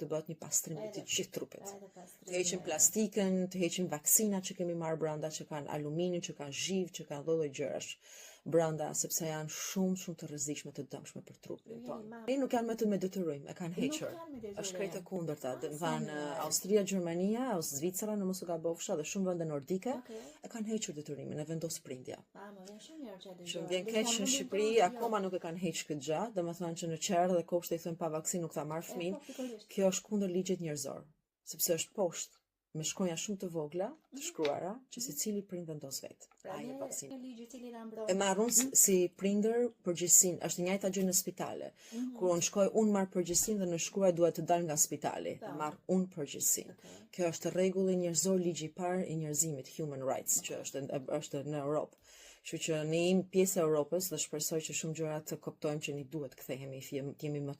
të bëhet një pastrim i të gjithë trupit. Të heqim plastikën, të heqim vaksinat që kemi marrë brenda, që kanë aluminium, që kanë zhiv, që kanë lloj gjërash brenda, sepse janë shumë të rrezikshme të dëmshme për trupin tonë. Ne nuk janë më të me detyrim, e kanë hequr. Është krejt e kundërta. Dhanë Austria, Gjermania, Zvicra, në mos u gabofsha, dhe shumë vende nordike e kanë hequr detyrimin, e vendos prindja. Që vjen keq në Shqipëri, akoma nuk e kanë hequr këtë gjë, domethënë që në qerë dhe kopshte i thënë pa vaksinë nuk ta marr fëmin. Kjo është kundër ligjit njerëzor, sepse është poshtë me shkronja shumë të vogla, të shkruara, që secili prind vendos vetë. Pra e vaksinë. E marrun si prindër përgjegjësinë, është e njëjta gjë në spitale. Kur unë shkoj, unë marr përgjegjësinë dhe në shkruaj duhet të dal nga spitali, marr unë përgjegjësinë. Kjo është rregulli njerëzor, ligji i parë i njerëzimit, human rights, që është në Europë. Kështu që ne jemi pjesë e Europës dhe shpresoj që shumë gjëra të kuptojmë që ne duhet kthehemi, jemi më